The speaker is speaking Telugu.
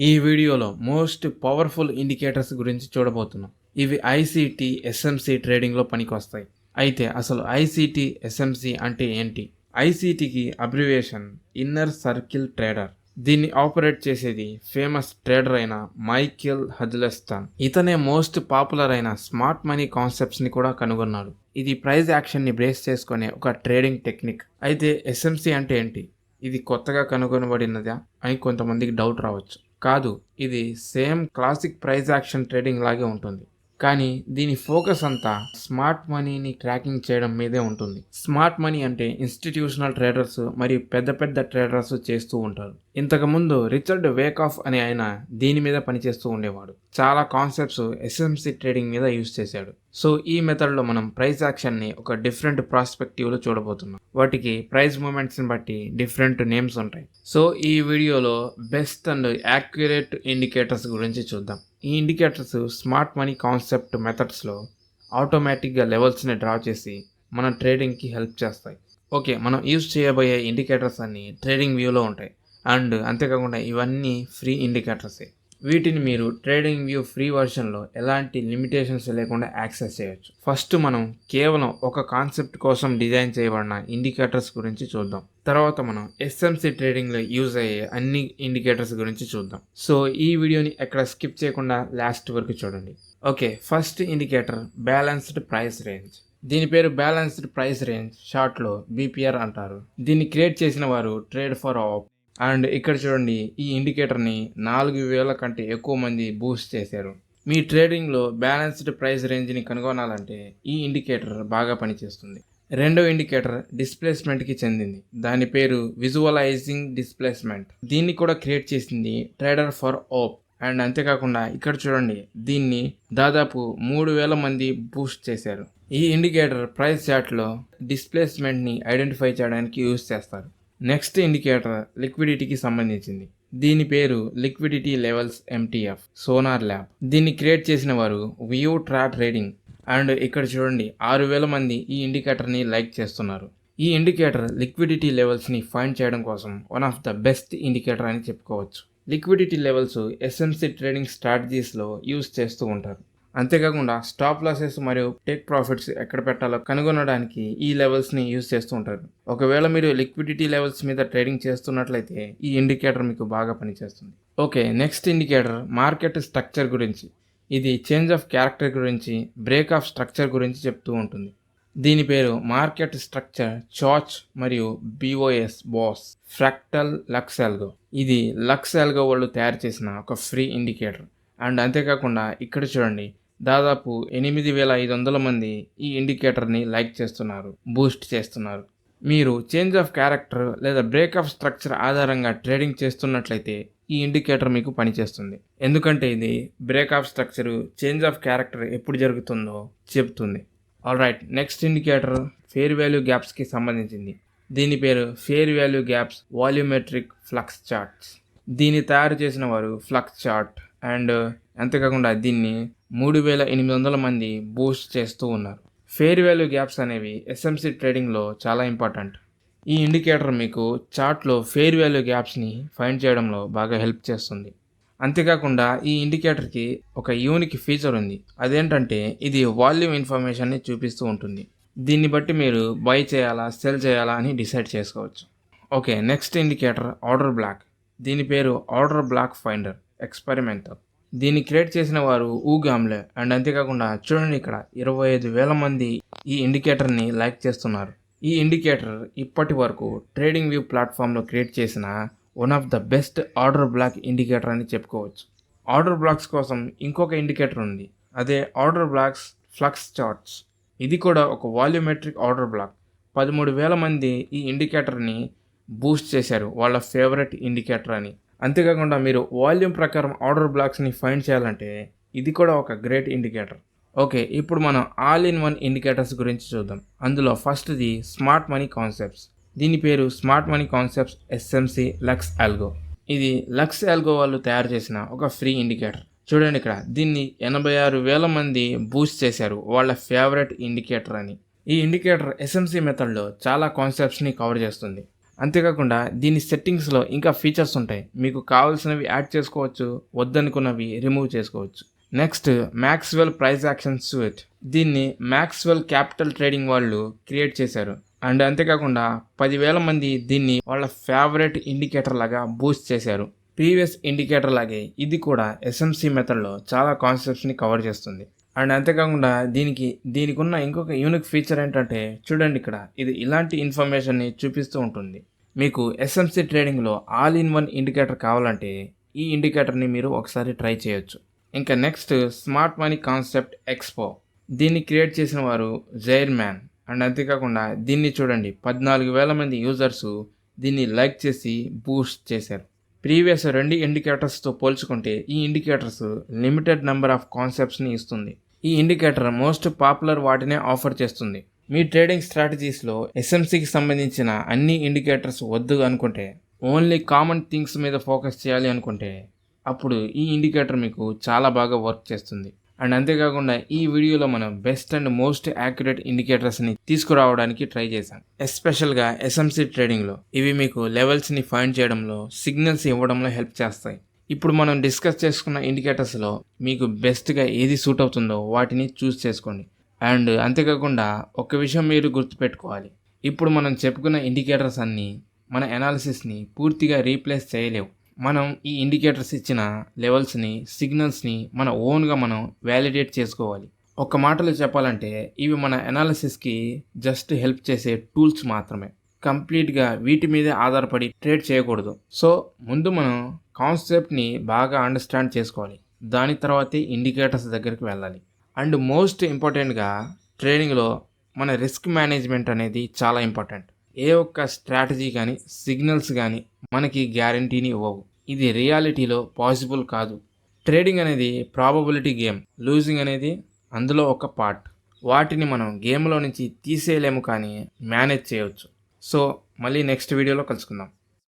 ఈ వీడియోలో మోస్ట్ పవర్ఫుల్ ఇండికేటర్స్ గురించి చూడబోతున్నాం. ఇవి ఐసీటీ, ఎస్ఎంసీ ట్రేడింగ్లో పనికొస్తాయి. అయితే అసలు ఐసీటీ, ఎస్ఎంసీ అంటే ఏంటి? ఐసీటీకి అబ్రివేషన్ ఇన్నర్ సర్కిల్ ట్రేడర్. దీన్ని ఆపరేట్ చేసేది ఫేమస్ ట్రేడర్ అయిన మైకేల్ హడ్లెస్టన్. ఇతనే మోస్ట్ పాపులర్ అయిన స్మార్ట్ మనీ కాన్సెప్ట్స్ ని కూడా కనుగొన్నాడు. ఇది ప్రైస్ యాక్షన్ ని బేస్ చేసుకునే ఒక ట్రేడింగ్ టెక్నిక్. అయితే ఎస్ఎంసీ అంటే ఏంటి? ఇది కొత్తగా కనుగొనబడినదా అని కొంతమందికి డౌట్ రావచ్చు. కాదు, ఇది same classic price action trading లాగే ఉంటుంది. కానీ దీని ఫోకస్ అంతా స్మార్ట్ మనీని ట్రాకింగ్ చేయడం మీదే ఉంటుంది. స్మార్ట్ మనీ అంటే ఇన్స్టిట్యూషనల్ ట్రేడర్స్ మరియు పెద్ద పెద్ద ట్రేడర్స్ చేస్తూ ఉంటారు. ఇంతకుముందు రిచర్డ్ వేకాఫ్ అనే ఆయన దీని మీద పనిచేస్తూ ఉండేవాడు. చాలా కాన్సెప్ట్స్ ఎస్ఎంసీ ట్రేడింగ్ మీద యూజ్ చేశాడు. సో ఈ మెథడ్లో మనం ప్రైస్ యాక్షన్ని ఒక డిఫరెంట్ ప్రాస్పెక్టివ్లో చూడబోతున్నాం. వాటికి ప్రైస్ మూమెంట్స్ని బట్టి డిఫరెంట్ నేమ్స్ ఉంటాయి. సో ఈ వీడియోలో బెస్ట్ అండ్ యాక్యురేట్ ఇండికేటర్స్ గురించి చూద్దాం. ఈ ఇండికేటర్స్ స్మార్ట్ మనీ కాన్సెప్ట్ మెథడ్స్లో ఆటోమేటిక్గా లెవెల్స్ని డ్రా చేసి మన ట్రేడింగ్కి హెల్ప్ చేస్తాయి. ఓకే, మనం యూజ్ చేయబోయే ఇండికేటర్స్ అన్నీ ట్రేడింగ్ వ్యూలో ఉంటాయి. అండ్ అంతేకాకుండా ఇవన్నీ ఫ్రీ ఇండికేటర్సే. వీటిని మీరు ట్రేడింగ్ వ్యూ ఫ్రీ వర్షన్లో ఎలాంటి లిమిటేషన్స్ లేకుండా యాక్సెస్ చేయొచ్చు. ఫస్ట్ మనం కేవలం ఒక కాన్సెప్ట్ కోసం డిజైన్ చేయబడిన ఇండికేటర్స్ గురించి చూద్దాం. తర్వాత మనం ఎస్ఎంసీ ట్రేడింగ్లో యూజ్ అయ్యే అన్ని ఇండికేటర్స్ గురించి చూద్దాం. సో ఈ వీడియోని ఎక్కడ స్కిప్ చేయకుండా లాస్ట్ వరకు చూడండి. Okay, first indicator balanced price range. దీని పేరు బ్యాలెన్స్డ్ ప్రైస్ రేంజ్, షార్ట్లో బీపీఆర్ అంటారు. దీన్ని క్రియేట్ చేసిన వారు ట్రేడ్ ఫర్ ఆప్. అండ్ ఇక్కడ చూడండి, ఈ ఇండికేటర్ని 4000 కంటే ఎక్కువ మంది బూస్ట్ చేశారు. మీ ట్రేడింగ్లో బ్యాలెన్స్డ్ ప్రైస్ రేంజ్ని కనుగొనాలంటే ఈ ఇండికేటర్ బాగా పనిచేస్తుంది. రెండో ఇండికేటర్ డిస్ప్లేస్మెంట్కి చెందింది. దాని పేరు విజువలైజింగ్ డిస్ప్లేస్మెంట్. దీన్ని కూడా క్రియేట్ చేసింది ట్రేడర్ ఫర్ ఓప్. అండ్ అంతేకాకుండా ఇక్కడ చూడండి, దీన్ని దాదాపు 3000 మంది బూస్ట్ చేశారు. ఈ ఇండికేటర్ ప్రైస్ చార్ట్లో డిస్ప్లేస్మెంట్ని ఐడెంటిఫై చేయడానికి యూజ్ చేస్తారు. నెక్స్ట్ ఇండికేటర్ లిక్విడిటీకి సంబంధించింది. దీని పేరు liquidity levels MTF, sonar lab. దీన్ని క్రియేట్ చేసిన వారు వ్యూ ట్రాప్ ట్రేడింగ్. అండ్ ఇక్కడ చూడండి, 6000 మంది ఈ ఇండికేటర్ని లైక్ చేస్తున్నారు. ఈ ఇండికేటర్ లిక్విడిటీ లెవెల్స్ని ఫైండ్ చేయడం కోసం one of the best indicator అని చెప్పుకోవచ్చు. లిక్విడిటీ లెవెల్స్ ఎస్ఎంసీ ట్రేడింగ్ స్ట్రాటజీస్లో యూజ్ చేస్తూ ఉంటారు. అంతేకాకుండా స్టాప్ లాసెస్ మరియు టేక్ ప్రాఫిట్స్ ఎక్కడ పెట్టాలో కనుగొనడానికి ఈ లెవెల్స్ని యూజ్ చేస్తూ ఉంటారు. ఒకవేళ మీరు లిక్విడిటీ లెవెల్స్ మీద ట్రేడింగ్ చేస్తున్నట్లయితే ఈ ఇండికేటర్ మీకు బాగా పనిచేస్తుంది. Okay, next indicator market structure గురించి. ఇది చేంజ్ ఆఫ్ క్యారెక్టర్ గురించి, బ్రేక్ ఆఫ్ స్ట్రక్చర్ గురించి చెప్తూ ఉంటుంది. దీని పేరు మార్కెట్ స్ట్రక్చర్ చార్ట్ మరియు బాస్ ఫ్రాక్టల్ లక్స్ ఆల్గో. ఇది లక్స్ ఆల్గో వాళ్ళు తయారు చేసిన ఒక ఫ్రీ ఇండికేటర్. అండ్ అంతేకాకుండా ఇక్కడ చూడండి, దాదాపు 8500 మంది ఈ ఇండికేటర్ని లైక్ చేస్తున్నారు, బూస్ట్ చేస్తున్నారు. మీరు చేంజ్ ఆఫ్ క్యారెక్టర్ లేదా బ్రేక్ ఆఫ్ స్ట్రక్చర్ ఆధారంగా ట్రేడింగ్ చేస్తున్నట్లయితే ఈ ఇండికేటర్ మీకు పనిచేస్తుంది. ఎందుకంటే ఇది break of structure, change of character ఎప్పుడు జరుగుతుందో చెప్తుంది. Alright, next indicator fair value గ్యాప్స్కి సంబంధించింది. దీని పేరు fair value gaps volumetric flux charts. దీన్ని తయారు చేసిన వారు ఫ్లక్స్ చార్ట్. అండ్ అంతేకాకుండా దీన్ని 3800 మంది బూస్ట్ చేస్తూ ఉన్నారు. ఫేర్ వాల్యూ గ్యాప్స్ అనేవి ఎస్ఎంసీ ట్రేడింగ్లో చాలా ఇంపార్టెంట్. ఈ ఇండికేటర్ మీకు చార్ట్లో ఫేర్ వాల్యూ గ్యాప్స్ని ఫైండ్ చేయడంలో బాగా హెల్ప్ చేస్తుంది. అంతేకాకుండా ఈ ఇండికేటర్కి ఒక యూనిక్ ఫీచర్ ఉంది. అదేంటంటే ఇది వాల్యూమ్ ఇన్ఫర్మేషన్ని చూపిస్తూ ఉంటుంది. దీన్ని బట్టి మీరు బై చేయాలా, సెల్ చేయాలా అని డిసైడ్ చేసుకోవచ్చు. Okay, next indicator order black. దీని పేరు ఆర్డర్ బ్లాక్ ఫైండర్ ఎక్స్పెరిమెంటల్. దీన్ని క్రియేట్ చేసిన వారు ఊగామ్లే. అండ్ అంతేకాకుండా చూడండి, ఇక్కడ 25,000 మంది ఈ ఇండికేటర్ని లైక్ చేస్తున్నారు. ఈ ఇండికేటర్ ఇప్పటి వరకు ట్రేడింగ్ వ్యూ ప్లాట్ఫామ్లో క్రియేట్ చేసిన one of the best order black indicator అని చెప్పుకోవచ్చు. ఆర్డర్ బ్లాక్స్ కోసం ఇంకొక ఇండికేటర్ ఉంది, అదే ఆర్డర్ బ్లాక్స్ ఫ్లక్స్ చార్ట్స్. ఇది కూడా ఒక వాల్యూమెట్రిక్ ఆర్డర్ బ్లాక్. 13,000 మంది ఈ ఇండికేటర్ని బూస్ట్ చేశారు, వాళ్ళ ఫేవరెట్ ఇండికేటర్ అని. అంతేకాకుండా మీరు వాల్యూమ్ ప్రకారం ఆర్డర్ బ్లాక్స్ని ఫైండ్ చేయాలంటే ఇది కూడా ఒక గ్రేట్ ఇండికేటర్. ఓకే, ఇప్పుడు మనం ఆల్ ఇన్ వన్ ఇండికేటర్స్ గురించి చూద్దాం. అందులో ఫస్ట్ది స్మార్ట్ మనీ కాన్సెప్ట్స్. దీని పేరు smart money concepts SMC LuxAlgo. ఇది లక్స్ ఆల్గో వాళ్ళు తయారు చేసిన ఒక ఫ్రీ ఇండికేటర్. చూడండి ఇక్కడ, దీన్ని 86,000 మంది బూస్ట్ చేశారు, వాళ్ళ ఫేవరెట్ ఇండికేటర్ అని. ఈ ఇండికేటర్ ఎస్ఎంసీ మెథడ్లో చాలా కాన్సెప్ట్స్ని కవర్ చేస్తుంది. అంతేకాకుండా దీని సెట్టింగ్స్లో ఇంకా ఫీచర్స్ ఉంటాయి. మీకు కావాల్సినవి యాడ్ చేసుకోవచ్చు, వద్దనుకున్నవి రిమూవ్ చేసుకోవచ్చు. Next Maxwell price action suit. దీన్ని మ్యాక్స్వెల్ క్యాపిటల్ ట్రేడింగ్ వాళ్ళు క్రియేట్ చేశారు. అండ్ అంతేకాకుండా 10,000 మంది దీన్ని వాళ్ళ ఫేవరెట్ ఇండికేటర్ లాగా బూస్ట్ చేశారు. ప్రీవియస్ ఇండికేటర్ లాగే ఇది కూడా ఎస్ఎంసి మెథడ్లో చాలా కాన్సెప్ట్స్ని కవర్ చేస్తుంది. అండ్ అంతేకాకుండా దీనికి ఉన్న ఇంకొక యూనిక్ ఫీచర్ ఏంటంటే చూడండి, ఇక్కడ ఇది ఇలాంటి ఇన్ఫర్మేషన్ని చూపిస్తూ ఉంటుంది. మీకు ఎస్ఎంసి ట్రేడింగ్లో ఆల్ ఇన్ వన్ ఇండికేటర్ కావాలంటే ఈ ఇండికేటర్ని మీరు ఒకసారి ట్రై చేయొచ్చు. ఇంకా next smart money concept expo. దీన్ని క్రియేట్ చేసిన వారు జైర్ మ్యాన్. అండ్ అంతేకాకుండా దీన్ని చూడండి, 14,000 మంది యూజర్స్ దీన్ని లైక్ చేసి బూస్ట్ చేశారు. ప్రీవియస్ 2 ఇండికేటర్స్తో పోల్చుకుంటే ఈ ఇండికేటర్స్ లిమిటెడ్ నెంబర్ ఆఫ్ కాన్సెప్ట్స్ని ఇస్తుంది. ఈ ఇండికేటర్ మోస్ట్ పాపులర్ వాటినే ఆఫర్ చేస్తుంది. మీ ట్రేడింగ్ స్ట్రాటజీస్లో ఎస్ఎంసికి సంబంధించిన అన్ని ఇండికేటర్స్ వద్దు అనుకుంటే, ఓన్లీ కామన్ థింగ్స్ మీద ఫోకస్ చేయాలి అనుకుంటే అప్పుడు ఈ ఇండికేటర్ మీకు చాలా బాగా వర్క్ చేస్తుంది. అండ్ అంతేకాకుండా ఈ వీడియోలో మనం బెస్ట్ అండ్ మోస్ట్ యాక్యురేట్ ఇండికేటర్స్ని తీసుకురావడానికి ట్రై చేశాం. ఎస్పెషల్గా ఎస్ఎంసి ట్రేడింగ్లో ఇవి మీకు లెవెల్స్ని ఫైండ్ చేయడంలో, సిగ్నల్స్ ఇవ్వడంలో హెల్ప్ చేస్తాయి. ఇప్పుడు మనం డిస్కస్ చేసుకున్న ఇండికేటర్స్లో మీకు బెస్ట్గా ఏది సూట్ అవుతుందో వాటిని చూస్ చేసుకోండి. అండ్ అంతేకాకుండా ఒక విషయం మీరు గుర్తుపెట్టుకోవాలి, ఇప్పుడు మనం చెప్పుకున్న ఇండికేటర్స్ అన్నీ మన అనాలిసిస్ని పూర్తిగా రీప్లేస్ చేయలేవు. మనం ఈ ఇండికేటర్స్ ఇచ్చిన లెవెల్స్ని, సిగ్నల్స్ని మన ఓన్గా మనం వ్యాలిడేట్ చేసుకోవాలి. ఒక మాటలో చెప్పాలంటే ఇవి మన అనాలిసిస్కి జస్ట్ హెల్ప్ చేసే టూల్స్ మాత్రమే. కంప్లీట్గా వీటి మీదే ఆధారపడి ట్రేడ్ చేయకూడదు. సో ముందు మనం కాన్సెప్ట్ని బాగా అండర్స్టాండ్ చేసుకోవాలి, దాని తర్వాతే ఇండికేటర్స్ దగ్గరికి వెళ్ళాలి. అండ్ మోస్ట్ ఇంపార్టెంట్గా ట్రేడింగ్లో మన రిస్క్ మేనేజ్మెంట్ అనేది చాలా ఇంపార్టెంట్. ఏ ఒక్క స్ట్రాటజీ కానీ, సిగ్నల్స్ కానీ మనకి గ్యారంటీని ఇవ్వవు. ఇది రియాలిటీలో పాసిబుల్ కాదు. ట్రేడింగ్ అనేది ప్రాబబిలిటీ గేమ్. లూజింగ్ అనేది అందులో ఒక పార్ట్. వాటిని మనం గేమ్లో నుంచి తీసేయలేము, కానీ మేనేజ్ చేయవచ్చు. సో మళ్ళీ నెక్స్ట్ వీడియోలో కలుసుకుందాం.